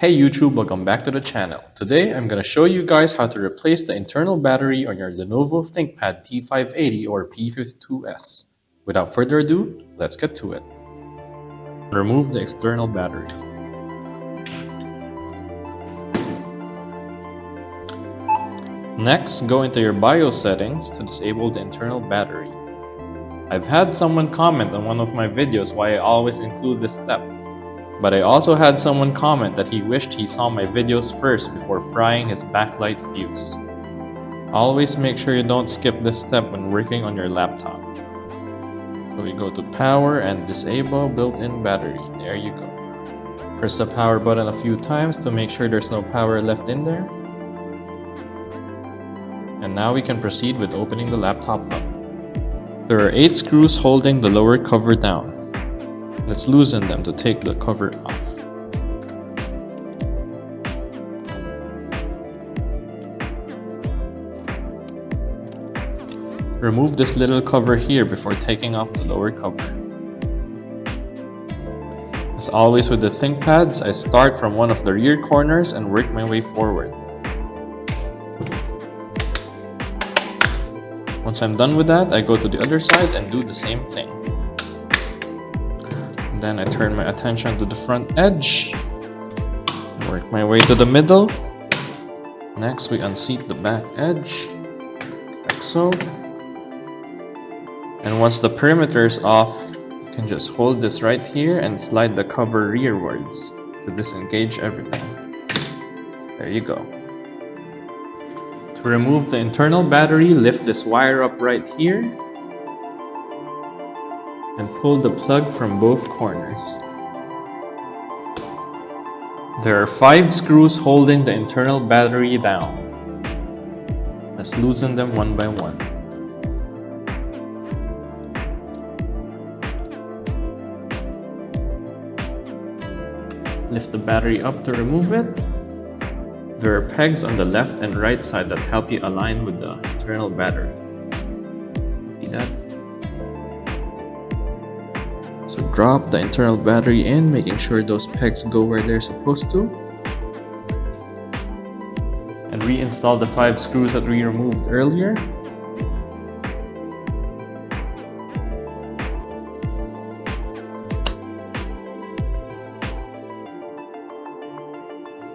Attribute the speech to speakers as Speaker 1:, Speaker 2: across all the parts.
Speaker 1: Hey YouTube, welcome back to the channel. Today I'm going to show you guys how to replace the internal battery on your Lenovo Thinkpad T580 or P52s. Without further ado, let's get to it. Remove the external battery. Next, go into your BIOS settings to disable the internal battery. I've had someone comment on one of my videos why I always include this step. But I also had someone comment that he wished he saw my videos first before frying his backlight fuse. Always make sure you don't skip this step when working on your laptop. So we go to power and disable built-in battery. There you go. Press the power button a few times to make sure there's no power left in there. And now we can proceed with opening the laptop up. There are 8 screws holding the lower cover down. Let's loosen them to take the cover off. Remove this little cover here before taking off the lower cover. As always with the ThinkPads, I start from one of the rear corners and work my way forward. Once I'm done with that, I go to the other side and do the same thing. Then I turn my attention to the front edge, work my way to the middle. Next we unseat the back edge, like so. And once the perimeter is off, you can just hold this right here and slide the cover rearwards to disengage everything. There you go. To remove the internal battery, lift this wire up right here and pull the plug from both corners. There are 5 screws holding the internal battery down. Let's loosen them one by one. Lift the battery up to remove it. There are pegs on the left and right side that help you align with the internal battery. See that? So drop the internal battery in, making sure those pegs go where they're supposed to. And reinstall the 5 screws that we removed earlier.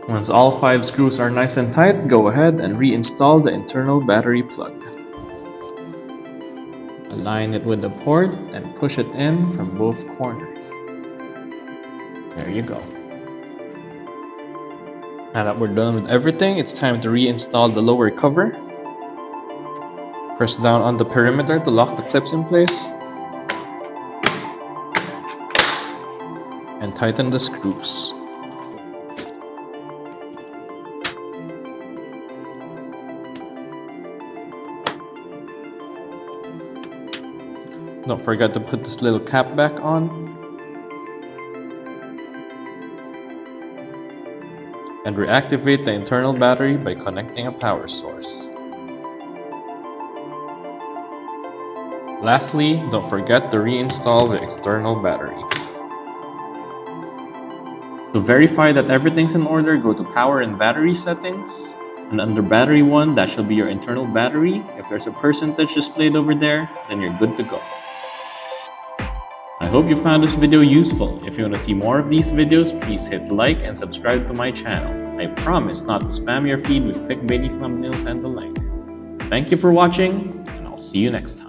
Speaker 1: Once all 5 screws are nice and tight, go ahead and reinstall the internal battery plug. Align it with the port and push it in from both corners. There you go. Now that we're done with everything, it's time to reinstall the lower cover. Press down on the perimeter to lock the clips in place. And tighten the screws. Don't forget to put this little cap back on. And reactivate the internal battery by connecting a power source. Lastly, don't forget to reinstall the external battery. To verify that everything's in order, go to Power and Battery Settings. And under Battery 1, that should be your internal battery. If there's a percentage displayed over there, then you're good to go. I hope you found this video useful. If you want to see more of these videos, please hit like and subscribe to my channel. I promise not to spam your feed with clickbaity thumbnails and the like. Thank you for watching, and I'll see you next time.